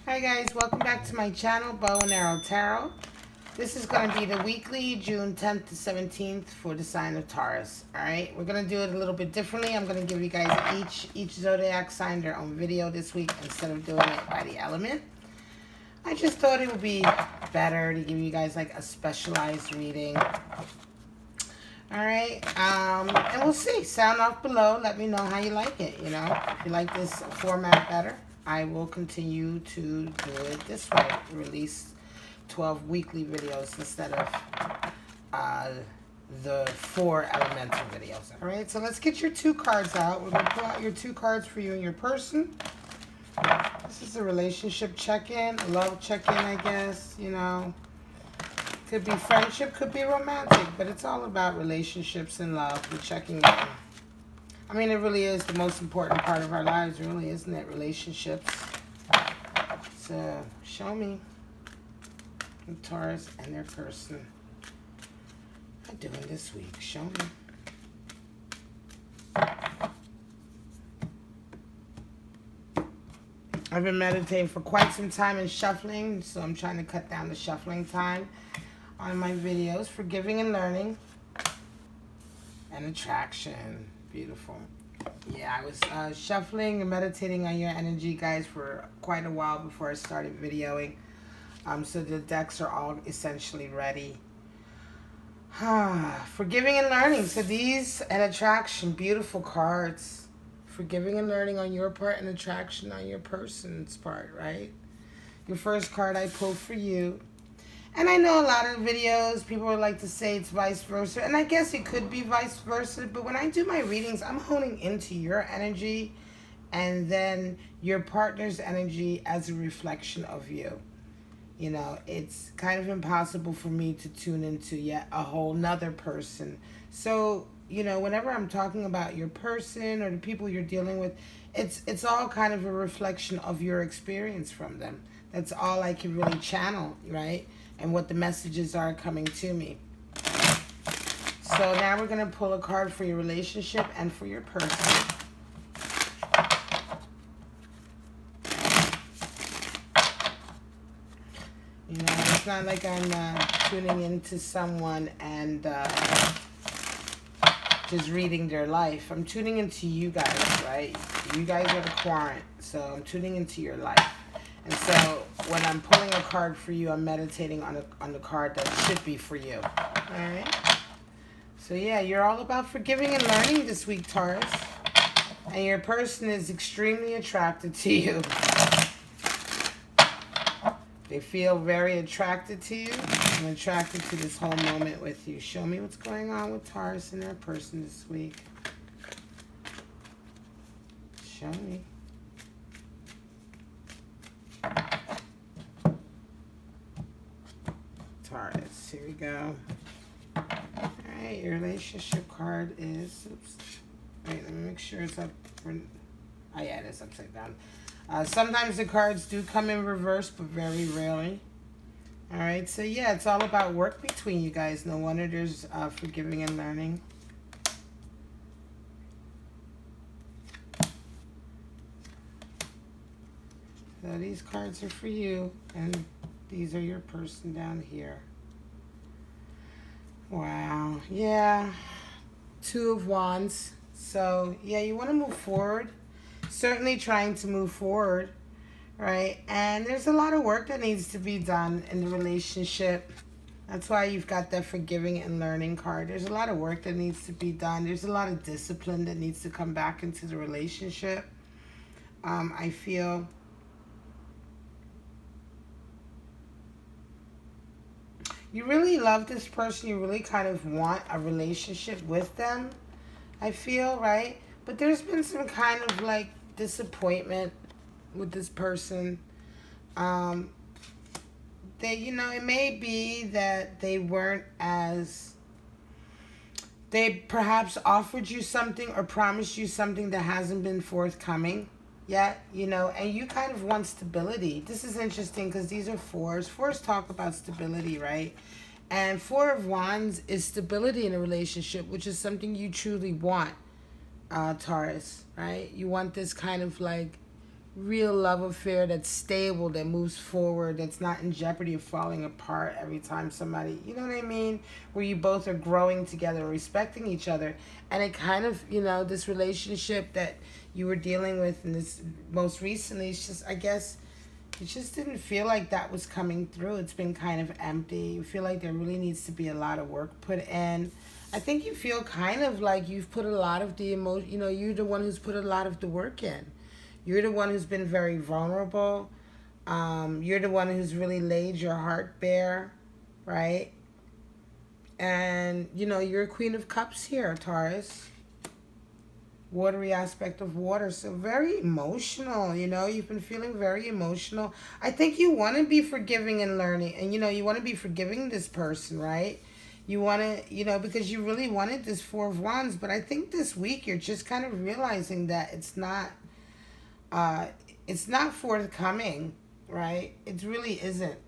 Hi guys, welcome back to my channel, Bow and Arrow Tarot. This is going to be the weekly, June 10th to 17th for the sign of Taurus. Alright, we're going to do it a little bit differently. I'm going to give you guys each zodiac sign their own video this week instead of doing it by the element. I just thought it would be better to give you guys like a specialized reading. Alright, and we'll see. Sound off below. Let me know how you like it, you know. If you like this format better, I will continue to do it this way. Release 12 weekly videos instead of the 4 elemental videos. Alright, so let's get your 2 cards out. We're going to pull out your 2 cards for you and your person. This is a relationship check-in, a love check-in, I guess, you know. Could be friendship, could be romantic, but it's all about relationships and love. We're checking in. I mean, it really is the most important part of our lives, really, isn't it? Relationships. So, show me the Taurus and their person are doing this week. Show me. I've been meditating for quite some time and shuffling, so I'm trying to cut down the shuffling time on my videos. Forgiving and learning. And attraction. Beautiful. Yeah, I was shuffling and meditating on your energy, guys, for quite a while before I started videoing. So the decks are all essentially ready. Forgiving and learning. So these and attraction, beautiful cards. Forgiving and learning on your part and attraction on your person's part, right? Your first card I pulled for you. And I know a lot of videos, people would like to say it's vice versa. And I guess it could be vice versa. But when I do my readings, I'm honing into your energy and then your partner's energy as a reflection of you. You know, it's kind of impossible for me to tune into yet a whole nother person. So, you know, whenever I'm talking about your person or the people you're dealing with, it's all kind of a reflection of your experience from them. That's all I can really channel, right? And what the messages are coming to me. So now we're going to pull a card for your relationship and for your person. You know, it's not like I'm tuning into someone and just reading their life. I'm tuning into you guys, right? You guys are the querent, so I'm tuning into your life. And so when I'm pulling a card for you, I'm meditating on the card that should be for you. All right? So yeah, you're all about forgiving and learning this week, Taurus. And your person is extremely attracted to you. They feel very attracted to you. I'm attracted to this whole moment with you. Show me what's going on with Taurus and their person this week. Show me. Taurus, here we go. Alright, your relationship card is, oops. Wait, let me make sure it's up. Oh yeah, it is upside down. Sometimes the cards do come in reverse, but very rarely. Alright, so yeah, it's all about work between you guys. No wonder there's forgiving and learning. So these cards are for you, and these are your person down here. Wow, yeah. 2 of Wands. So, yeah, you want to move forward. Certainly trying to move forward, right? And there's a lot of work that needs to be done in the relationship. That's why you've got that forgiving and learning card. There's a lot of work that needs to be done. There's a lot of discipline that needs to come back into the relationship. I feel you really love this person. You really kind of want a relationship with them, I feel, right? But there's been some kind of like disappointment with this person. You know, it may be that they weren't as, they perhaps offered you something or promised you something that hasn't been forthcoming yet, you know, and you kind of want stability. This is interesting because these are 4s. 4s talk about stability, right? And 4 of Wands is stability in a relationship, which is something you truly want, Taurus, right? You want this kind of like real love affair that's stable, that moves forward, that's not in jeopardy of falling apart every time somebody, you know what I mean? Where you both are growing together, respecting each other. And it kind of, this relationship that you were dealing with in this most recently, it's just, I guess, it just didn't feel like that was coming through. It's been kind of empty. You feel like there really needs to be a lot of work put in. I think you feel kind of like you've put a lot of the emotion, you're the one who's put a lot of the work in. You're the one who's been very vulnerable. You're the one who's really laid your heart bare, right? And, you're a Queen of Cups here, Taurus. Watery aspect of water. So very emotional, You've been feeling very emotional. I think you want to be forgiving and learning. And, you want to be forgiving this person, right? You want to, because you really wanted this Four of Wands. But I think this week you're just kind of realizing that it's not forthcoming, right? It really isn't.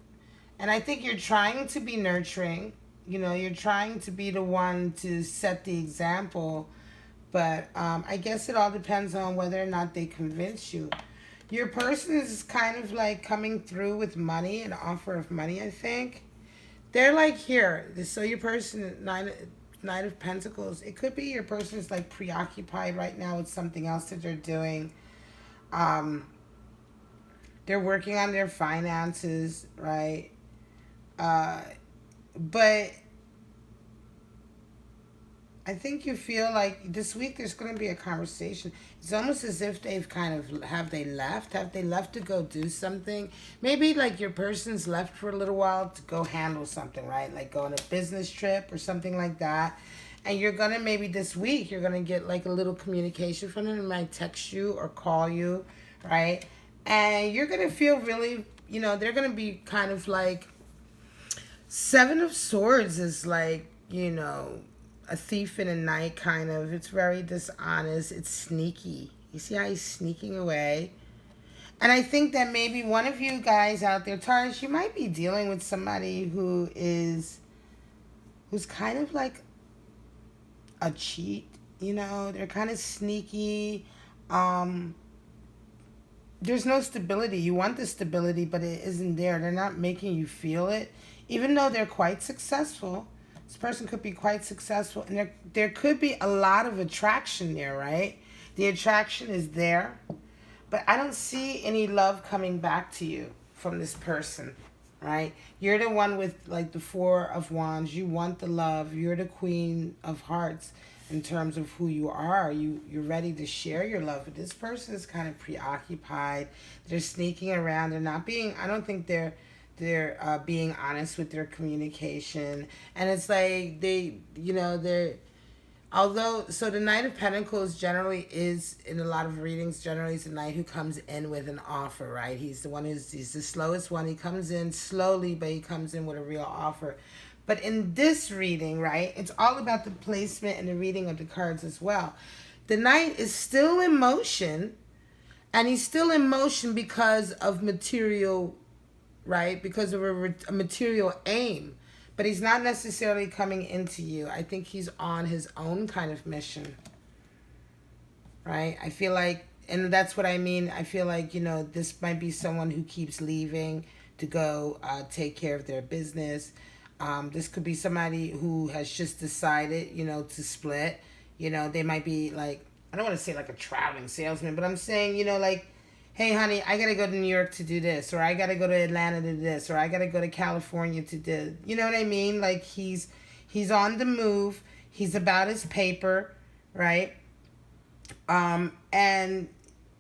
And I think you're trying to be nurturing. You're trying to be the one to set the example. But I guess it all depends on whether or not they convince you. Your person is kind of like coming through with money, an offer of money, I think. They're like here. So your person, Knight of Pentacles, it could be your person is like preoccupied right now with something else that they're doing. They're working on their finances, right? But I think you feel like this week there's going to be a conversation. It's almost as if they've kind of, have they left? Have they left to go do something? Maybe like your person's left for a little while to go handle something, right? Like go on a business trip or something like that. And you're going to, maybe this week, you're going to get like a little communication from them. They might text you or call you, right? And you're going to feel really, they're going to be kind of like, Seven of Swords is like, a thief in a night kind of. It's very dishonest. It's sneaky. You see how he's sneaking away? And I think that maybe one of you guys out there, Taurus, you might be dealing with somebody who's kind of like a cheat, They're kind of sneaky. There's no stability. You want the stability, but it isn't there. They're not making you feel it. Even though they're quite successful, this person could be quite successful, and there could be a lot of attraction there, right? The attraction is there, but I don't see any love coming back to you from this person, right? You're the one with like the Four of Wands. You want the love. You're the Queen of Hearts in terms of who you are. You're ready to share your love, but this person is kind of preoccupied. They're sneaking around. They're not being, I don't think they're being honest with their communication. And it's like so the Knight of Pentacles generally is, in a lot of readings, generally is the knight who comes in with an offer, right? He's the slowest one. He comes in slowly, but he comes in with a real offer. But in this reading, right, it's all about the placement and the reading of the cards as well. The knight is still in motion, and he's still in motion because of material, right? Because of a material aim. But he's not necessarily coming into you. I think he's on his own kind of mission, right? I feel like, and that's what I mean. I feel like, this might be someone who keeps leaving to go take care of their business. This could be somebody who has just decided, to split. They might be like, I don't want to say like a traveling salesman, but I'm saying, like, hey, honey, I got to go to New York to do this, or I got to go to Atlanta to do this, or I got to go to California to do, you know what I mean? Like he's on the move. He's about his paper, right? And,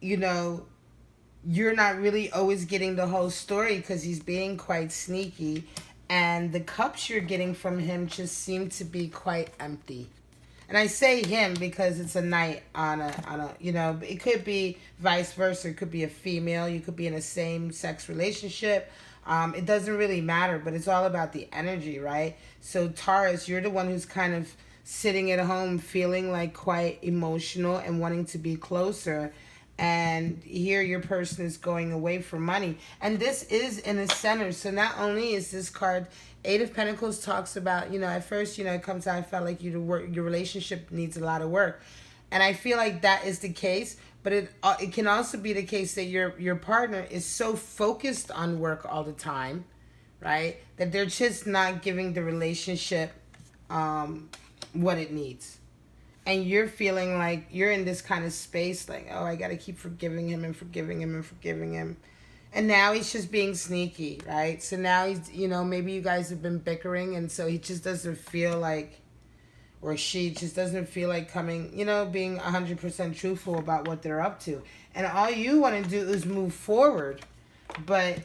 you're not really always getting the whole story because he's being quite sneaky. And the cups you're getting from him just seem to be quite empty. And I say him because it's a knight on a it could be vice versa. It could be a female. You could be in a same-sex relationship. It doesn't really matter, but it's all about the energy, right? So Taurus, you're the one who's kind of sitting at home feeling like quite emotional and wanting to be closer. And here your person is going away for money. And this is in the center. So not only is this card, Eight of Pentacles talks about, at first, it comes out, I felt like your relationship needs a lot of work. And I feel like that is the case, but it can also be the case that your partner is so focused on work all the time, right? That they're just not giving the relationship what it needs. And you're feeling like you're in this kind of space, like, oh, I got to keep forgiving him and forgiving him and forgiving him. And now he's just being sneaky, right? So now he's, maybe you guys have been bickering, and so he just doesn't feel like, or she just doesn't feel like coming, being 100% truthful about what they're up to. And all you want to do is move forward. But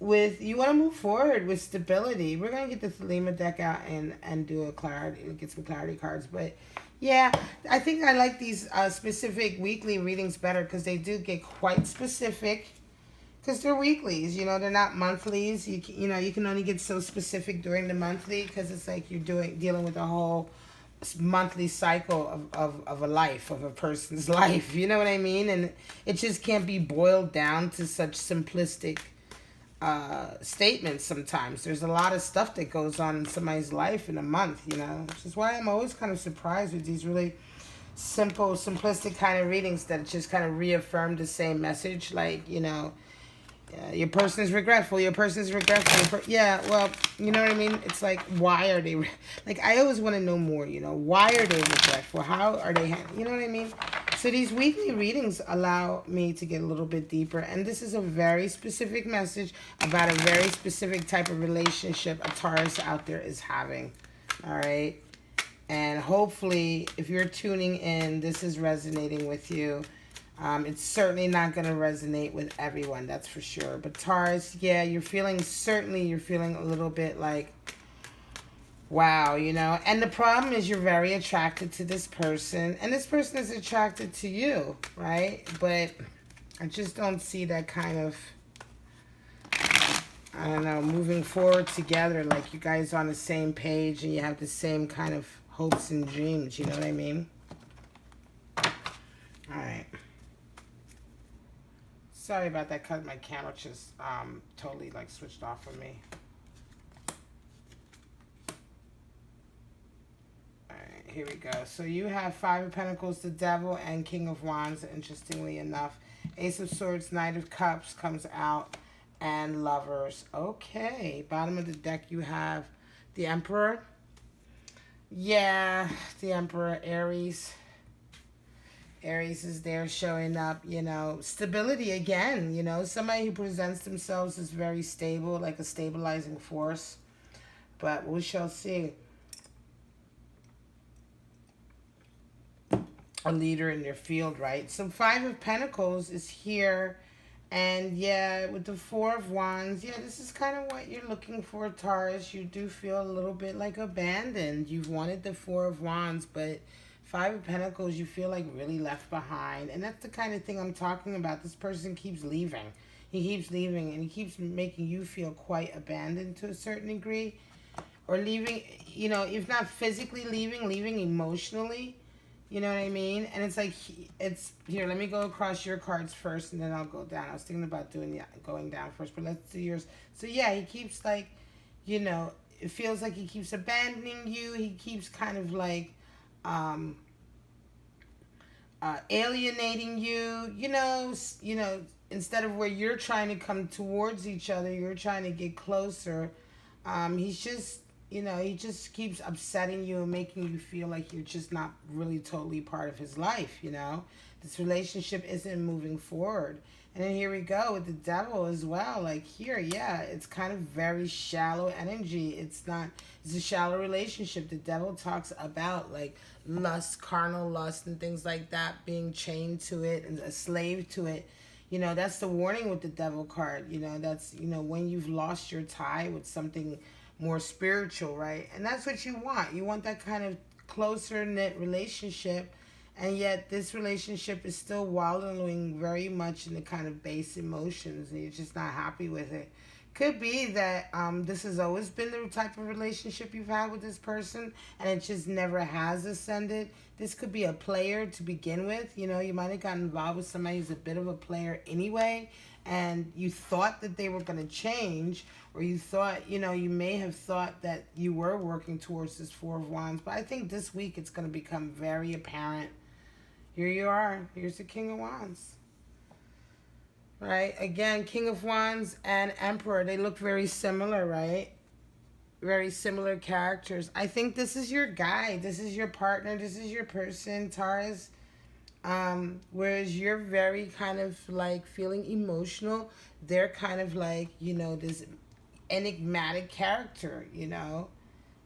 you want to move forward with stability. We're going to get the Thelema deck out and do a clarity, get some clarity cards. But yeah, I think I like these specific weekly readings better because they do get quite specific. Because they're weeklies, they're not monthlies. You can only get so specific during the monthly because it's like you're dealing with a whole monthly cycle of a life, of a person's life. You know what I mean? And it just can't be boiled down to such simplistic statements sometimes. There's a lot of stuff that goes on in somebody's life in a month, which is why I'm always kind of surprised with these really simple, simplistic kind of readings that just kind of reaffirm the same message. Like, your person is regretful. Your person is regretful. Yeah, well, you know what I mean? It's like, why are they... Like, I always want to know more, Why are they regretful? How are they... You know what I mean? So these weekly readings allow me to get a little bit deeper. And this is a very specific message about a very specific type of relationship a Taurus out there is having. All right? And hopefully, if you're tuning in, this is resonating with you. It's certainly not going to resonate with everyone, that's for sure. But Taurus, yeah, you're feeling a little bit like, wow, And the problem is you're very attracted to this person, and this person is attracted to you, right? But I just don't see that kind of, I don't know, moving forward together, like you guys are on the same page and you have the same kind of hopes and dreams, you know what I mean? All right. Sorry about that, because my camera just totally like switched off for me. Alright, here we go. So you have Five of Pentacles, the Devil, and King of Wands, interestingly enough. Ace of Swords, Knight of Cups comes out, and Lovers. Okay, bottom of the deck you have the Emperor. Yeah, the Emperor, Aries. Aries is there showing up, stability again, somebody who presents themselves as very stable, like a stabilizing force. But we shall see. A leader in their field, right? So Five of Pentacles is here. And yeah, with the Four of Wands, yeah, this is kind of what you're looking for, Taurus. You do feel a little bit like abandoned. You've wanted the Four of Wands, but Five of Pentacles, you feel like really left behind. And that's the kind of thing I'm talking about. This person keeps leaving. He keeps leaving, and he keeps making you feel quite abandoned to a certain degree. Or leaving, if not physically leaving, leaving emotionally. You know what I mean? And it's like, here, let me go across your cards first, and then I'll go down. I was thinking about going down first, but let's do yours. So yeah, he keeps like, it feels like he keeps abandoning you. He keeps kind of like, alienating you, instead of where you're trying to come towards each other, you're trying to get closer. He's just, he just keeps upsetting you and making you feel like you're just not really totally part of his life, This relationship isn't moving forward. And then here we go with the Devil as well. Like here, yeah, it's kind of very shallow energy. It's a shallow relationship. The Devil talks about like lust, carnal lust and things like that, being chained to it and a slave to it. That's the warning with the Devil card. That's, when you've lost your tie with something more spiritual, right? And that's what you want. You want that kind of closer knit relationship. And yet this relationship is still wallowing very much in the kind of base emotions, and you're just not happy with it. Could be that this has always been the type of relationship you've had with this person, and it just never has ascended. This could be a player to begin with. You might have gotten involved with somebody who's a bit of a player anyway, and you thought that they were going to change, or you thought, you may have thought that you were working towards this Four of Wands. But I think this week it's going to become very apparent Here you are. Here's the King of Wands. Right? Again, King of Wands and Emperor. They look very similar, right? Very similar characters. I think this is your guy. This is your partner. This is your person, Taurus. Whereas you're very kind of like feeling emotional. They're kind of like, you know, this enigmatic character, you know?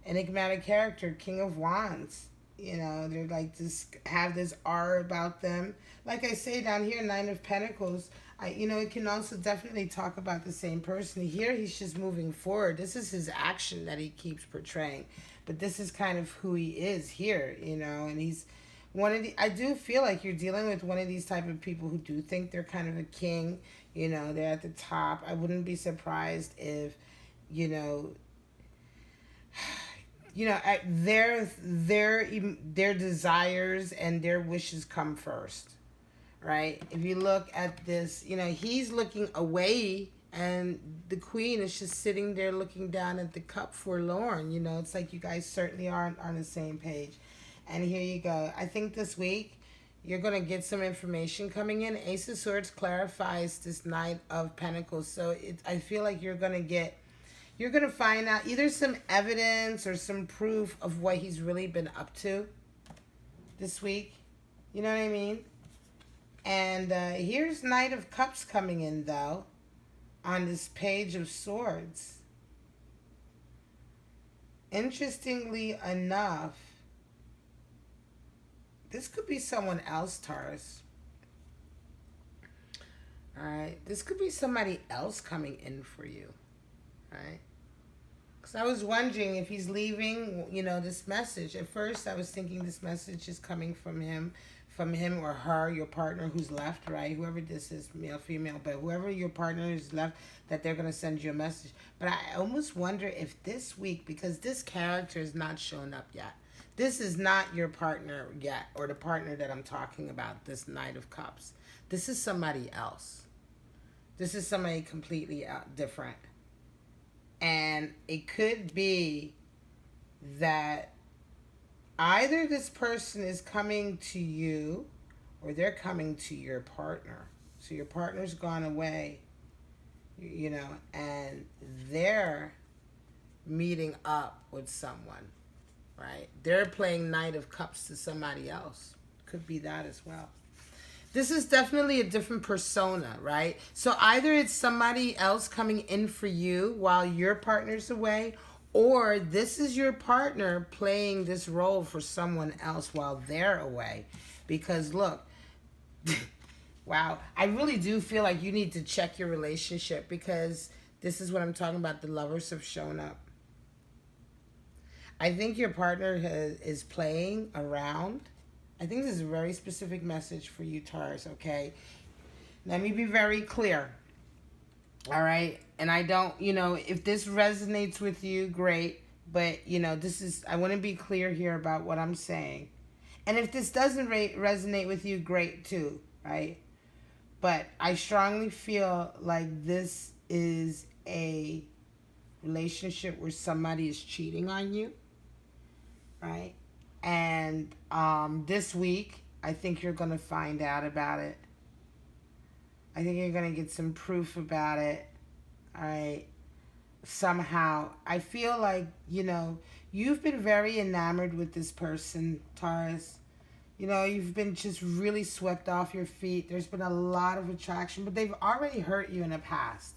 Enigmatic character, King of Wands. You know, they're like this, have this aura about them. Like I say down here, Nine of Pentacles, you know, it can also definitely talk about the same person. Here, he's just moving forward. This is his action that he keeps portraying. But this is kind of who he is here, you know, and he's one of the, I do feel like you're dealing with one of these type of people who do think they're kind of a king, you know, they're at the top. I wouldn't be surprised if, you know, their desires and their wishes come first, right? If you look at this, you know, he's looking away and the queen is just sitting there looking down at the cup forlorn. You know, it's like you guys certainly aren't on the same page. And here you go. I think this week you're going to get some information coming in. Ace of Swords clarifies this Knight of Pentacles. So I feel like you're going to find out either some evidence or some proof of what he's really been up to this week. You know what I mean? And here's Knight of Cups coming in, though, on this Page of Swords. Interestingly enough, this could be someone else, Taurus. All right? This could be somebody else coming in for you, right? Because I was wondering if he's leaving, you know, this message. At first, I was thinking this message is coming from him or her, your partner who's left, right? Whoever this is, male, female, but whoever your partner is left, that they're going to send you a message. But I almost wonder if this week, because this character is not shown up yet. This is not your partner yet, or the partner that I'm talking about, this Knight of Cups. This is somebody else. This is somebody completely different. And it could be that either this person is coming to you or they're coming to your partner. So your partner's gone away, you know, and they're meeting up with someone, right? They're playing Knight of Cups to somebody else. Could be that as well. This is definitely a different persona, right? So either it's somebody else coming in for you while your partner's away, or this is your partner playing this role for someone else while they're away. Because look, wow, I really do feel like you need to check your relationship, because this is what I'm talking about. The Lovers have shown up. I think your partner is playing around. I think this is a very specific message for you, Taurus, okay? Let me be very clear, all right? And I don't, you know, if this resonates with you, great. But, you know, I want to be clear here about what I'm saying. And if this doesn't resonate with you, great too, right? But I strongly feel like this is a relationship where somebody is cheating on you, right? And this week, I think you're going to find out about it. I think you're going to get some proof about it. All right. Somehow. I feel like, you know, you've been very enamored with this person, Taurus. You know, you've been just really swept off your feet. There's been a lot of attraction, but they've already hurt you in the past.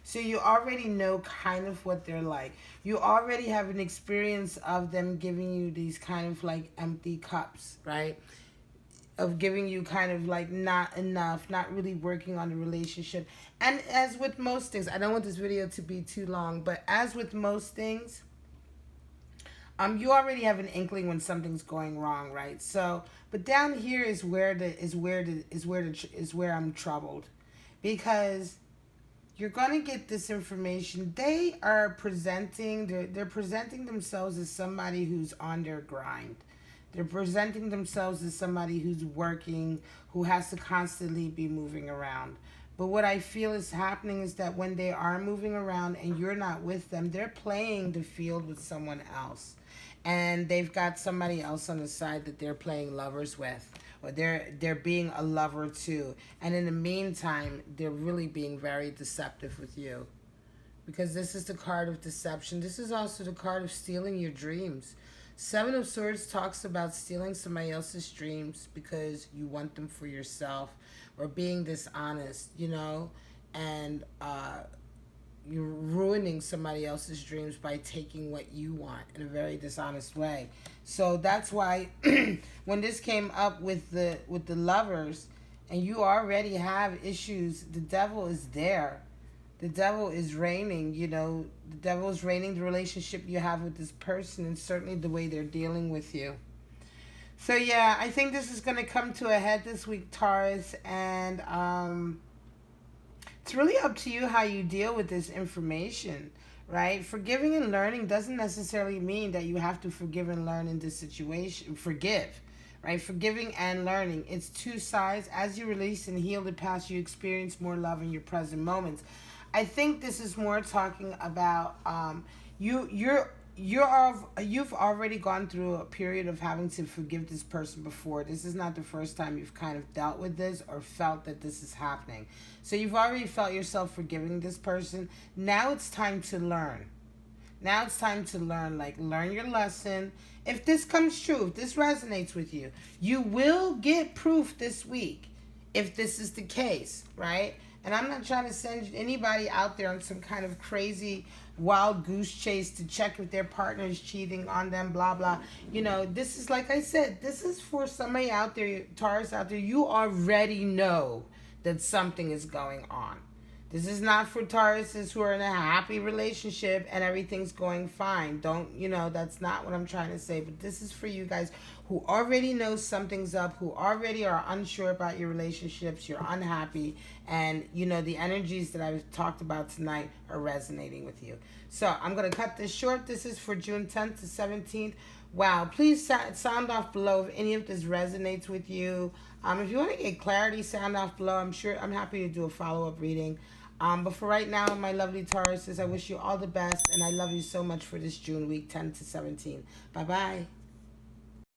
So you already know kind of what they're like. You already have an experience of them giving you these kind of like empty cups, right? Of giving you kind of like not enough, not really working on the relationship. And as with most things, I don't want this video to be too long, but as with most things, you already have an inkling when something's going wrong, right? So, but down here is where I'm troubled, because you're going to get this information. They are they're presenting themselves as somebody who's on their grind. They're presenting themselves as somebody who's working, who has to constantly be moving around. But what I feel is happening is that when they are moving around and you're not with them, they're playing the field with someone else. And they've got somebody else on the side that they're playing lovers with. or they're being a lover too. And in the meantime, they're really being very deceptive with you. Because this is the card of deception. This is also the card of stealing your dreams. Seven of Swords talks about stealing somebody else's dreams because you want them for yourself, or being dishonest, and you're ruining somebody else's dreams by taking what you want in a very dishonest way. So that's why when this came up with the lovers, and you already have issues, the devil is there. The devil is reigning, the devil is reigning the relationship you have with this person, and certainly the way they're dealing with you. So yeah, I think this is going to come to a head this week, Taurus, and it's really up to you how you deal with this information, right? Forgiving and learning doesn't necessarily mean that you have to forgive and learn in this situation. Forgive, right? Forgiving and learning. It's two sides. As you release and heal the past, you experience more love in your present moments. I think this is more talking about you've already gone through a period of having to forgive this person before. This is not the first time you've kind of dealt with this or felt that this is happening. So you've already felt yourself forgiving this person. Now it's time to learn. Now it's time to learn, learn your lesson. If this comes true, if this resonates with you, you will get proof this week if this is the case, right? And I'm not trying to send anybody out there on some kind of crazy wild goose chase to check if their partner is cheating on them, blah, blah. This is, like I said, this is for somebody out there, Taurus out there, you already know that something is going on. This is not for Tauruses who are in a happy relationship and everything's going fine. That's not what I'm trying to say. But this is for you guys who already know something's up, who already are unsure about your relationships, you're unhappy, and, the energies that I've talked about tonight are resonating with you. So I'm going to cut this short. This is for June 10th to 17th. Wow. Please sound off below if any of this resonates with you. If you want to get clarity, sound off below. I'm happy to do a follow-up reading. But for right now, my lovely Tauruses, I wish you all the best, and I love you so much for this June week, 10 to 17. Bye-bye.